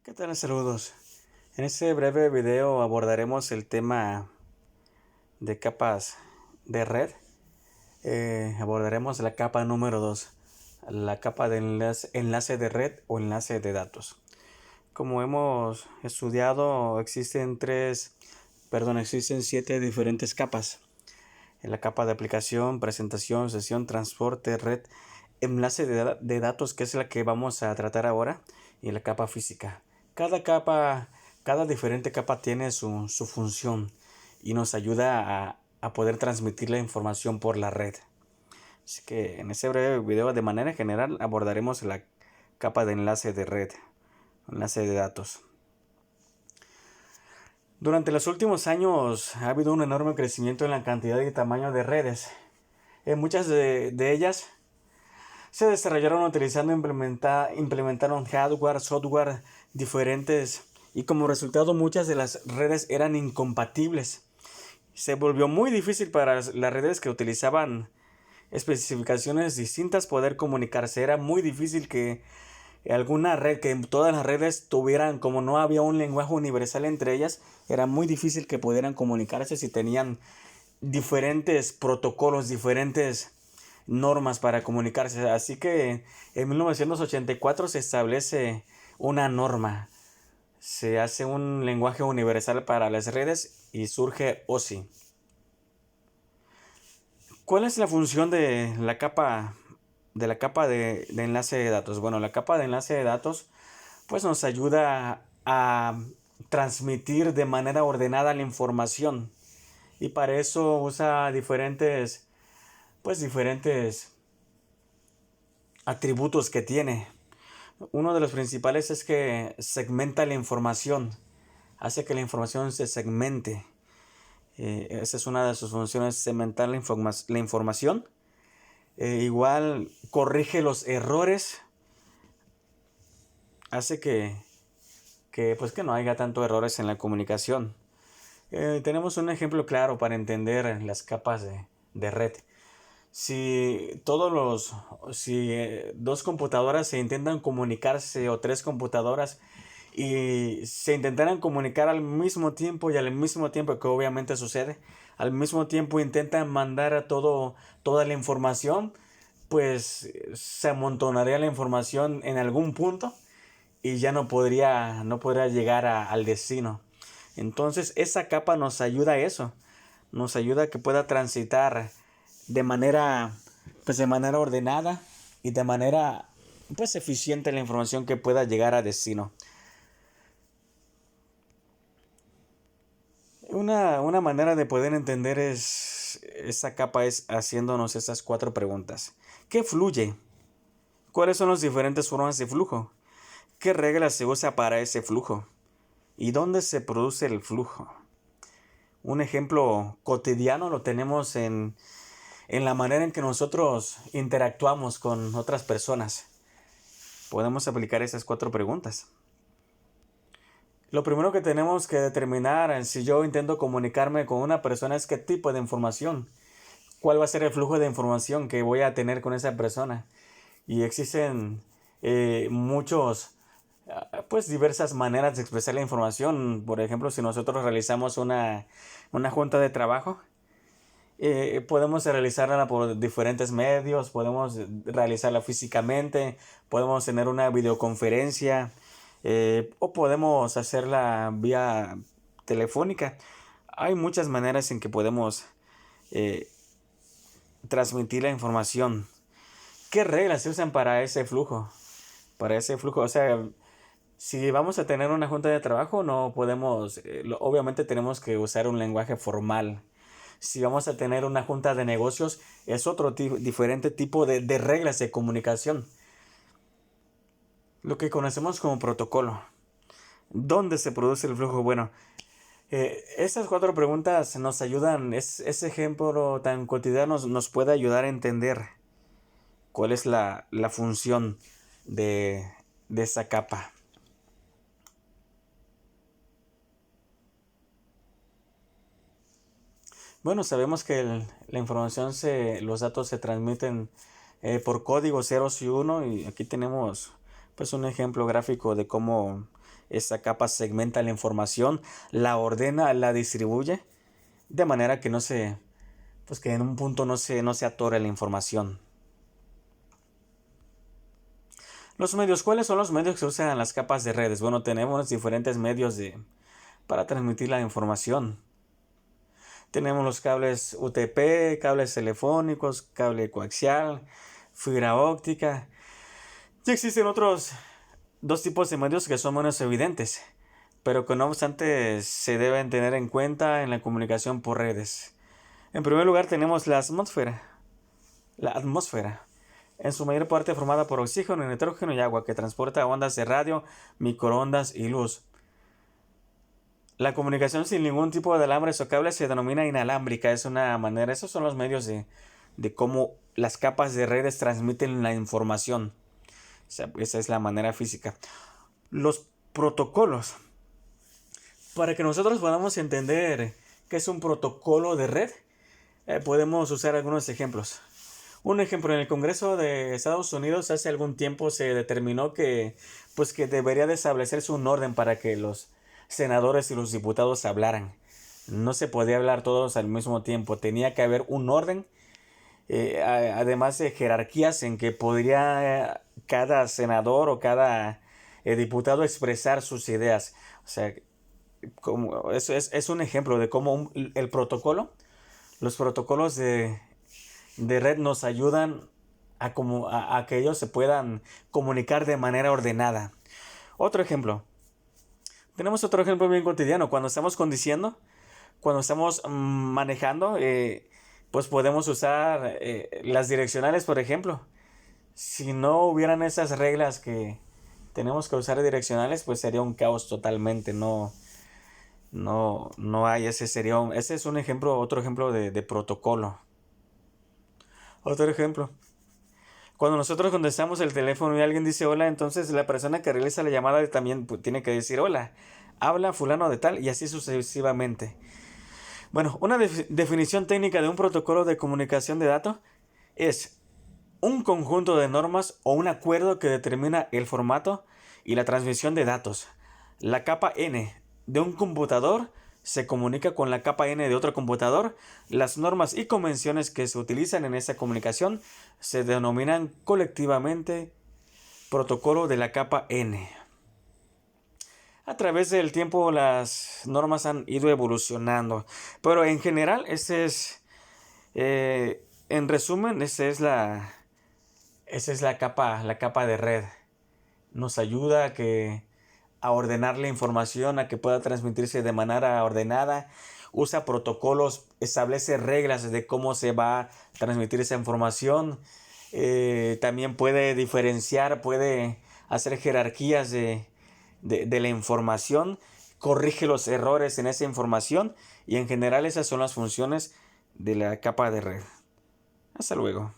¿Qué tal? Saludos. En este breve video abordaremos el tema de capas de red. Abordaremos la capa número 2, la capa de enlace de red o enlace de datos. Como hemos estudiado, existen 7 diferentes capas. En la capa de aplicación, presentación, sesión, transporte, red, enlace de datos, que es la que vamos a tratar ahora, y la capa física. Cada diferente capa tiene su función y nos ayuda a poder transmitir la información por la red. Así que en este breve video, de manera general, abordaremos la capa de enlace de red, enlace de datos. Durante los últimos años ha habido un enorme crecimiento en la cantidad y tamaño de redes. Muchas de ellas se desarrollaron utilizando implementaron hardware, software diferentes, y como resultado muchas de las redes eran incompatibles. Se volvió muy difícil para las redes que utilizaban especificaciones distintas poder comunicarse. Era muy difícil que todas las redes tuvieran, como no había un lenguaje universal entre ellas, era muy difícil que pudieran comunicarse si tenían diferentes protocolos, diferentes normas para comunicarse. Así que en 1984 se establece una norma, se hace un lenguaje universal para las redes y surge OSI. ¿Cuál es la función de la capa de enlace de datos? Bueno, la capa de enlace de datos pues nos ayuda a transmitir de manera ordenada la información, y para eso usa diferentes atributos que tiene. Uno de los principales es que segmenta la información, hace que la información se segmente. Esa es una de sus funciones, segmentar la información. Igual corrige los errores, hace que no haya tanto errores en la comunicación. Tenemos un ejemplo claro para entender las capas de red. Si dos computadoras se intentan comunicarse, o tres computadoras, y se intentaran comunicar al mismo tiempo, y al mismo tiempo, que obviamente sucede, al mismo tiempo intentan mandar a toda la información, pues se amontonaría la información en algún punto y ya no podría llegar al destino. Entonces esa capa nos ayuda a eso, nos ayuda a que pueda transitar de manera ordenada y de manera eficiente la información, que pueda llegar a destino. Una manera de poder entender esa capa es haciéndonos estas 4 preguntas. ¿Qué fluye? ¿Cuáles son las diferentes formas de flujo? ¿Qué reglas se usa para ese flujo? ¿Y dónde se produce el flujo? Un ejemplo cotidiano lo tenemos en la manera en que nosotros interactuamos con otras personas. Podemos aplicar esas 4 preguntas. Lo primero que tenemos que determinar si yo intento comunicarme con una persona es qué tipo de información, cuál va a ser el flujo de información que voy a tener con esa persona. Y existen diversas maneras de expresar la información. Por ejemplo, si nosotros realizamos una junta de trabajo, podemos realizarla por diferentes medios, podemos realizarla físicamente, podemos tener una videoconferencia, o podemos hacerla vía telefónica. Hay muchas maneras en que podemos transmitir la información. ¿Qué reglas se usan para ese flujo? O sea, si vamos a tener una junta de trabajo, no podemos, obviamente tenemos que usar un lenguaje formal. Si vamos a tener una junta de negocios, es otro diferente tipo de reglas de comunicación, lo que conocemos como protocolo. ¿Dónde se produce el flujo? Bueno, estas 4 preguntas nos ayudan. Ese ejemplo tan cotidiano nos puede ayudar a entender cuál es la función de esa capa. Bueno, sabemos que la información, los datos se transmiten por código 0 y 1, y aquí tenemos un ejemplo gráfico de cómo Esta capa segmenta la información, la ordena, la distribuye, de manera que pues que en un punto no se atore la información. Los medios, ¿cuáles son los medios que se usan en las capas de redes? Bueno, tenemos diferentes medios para transmitir la información. Tenemos los cables UTP, cables telefónicos, cable coaxial, fibra óptica. Y existen otros dos tipos de medios que son menos evidentes, pero que no obstante se deben tener en cuenta en la comunicación por redes. En primer lugar tenemos la atmósfera. La atmósfera, en su mayor parte formada por oxígeno, nitrógeno y agua, que transporta ondas de radio, microondas y luz. La comunicación sin ningún tipo de alambres o cables se denomina inalámbrica. Es una manera, esos son los medios de cómo las capas de redes transmiten la información. O sea, esa es la manera física. Los protocolos. Para que nosotros podamos entender qué es un protocolo de red, podemos usar algunos ejemplos. Un ejemplo, en el Congreso de Estados Unidos hace algún tiempo se determinó que debería de establecerse un orden para que los senadores y los diputados hablaran. No se podía hablar todos al mismo tiempo, tenía que haber un orden, además de jerarquías en que podría cada senador o cada diputado expresar sus ideas. O sea, eso es un ejemplo de cómo los protocolos de red nos ayudan a que ellos se puedan comunicar de manera ordenada. Tenemos otro ejemplo bien cotidiano. Cuando estamos conduciendo, cuando estamos manejando, pues podemos usar las direccionales, por ejemplo. Si no hubieran esas reglas que tenemos que usar direccionales, pues sería un caos totalmente. No hay, ese es un ejemplo, otro ejemplo de protocolo. Otro ejemplo. Cuando nosotros contestamos el teléfono y alguien dice hola, entonces la persona que realiza la llamada también tiene que decir hola. Habla fulano de tal y así sucesivamente. Bueno, una definición técnica de un protocolo de comunicación de datos es un conjunto de normas o un acuerdo que determina el formato y la transmisión de datos. La capa N de un computador se comunica con la capa N de otro computador. Las normas y convenciones que se utilizan en esta comunicación se denominan colectivamente protocolo de la capa N. A través del tiempo las normas han ido evolucionando, pero en general en resumen, esa es la capa de red. Nos ayuda a ordenar la información, a que pueda transmitirse de manera ordenada. Usa protocolos, establece reglas de cómo se va a transmitir esa información. También puede diferenciar, puede hacer jerarquías de la información, corrige los errores en esa información y en general esas son las funciones de la capa de red. Hasta luego.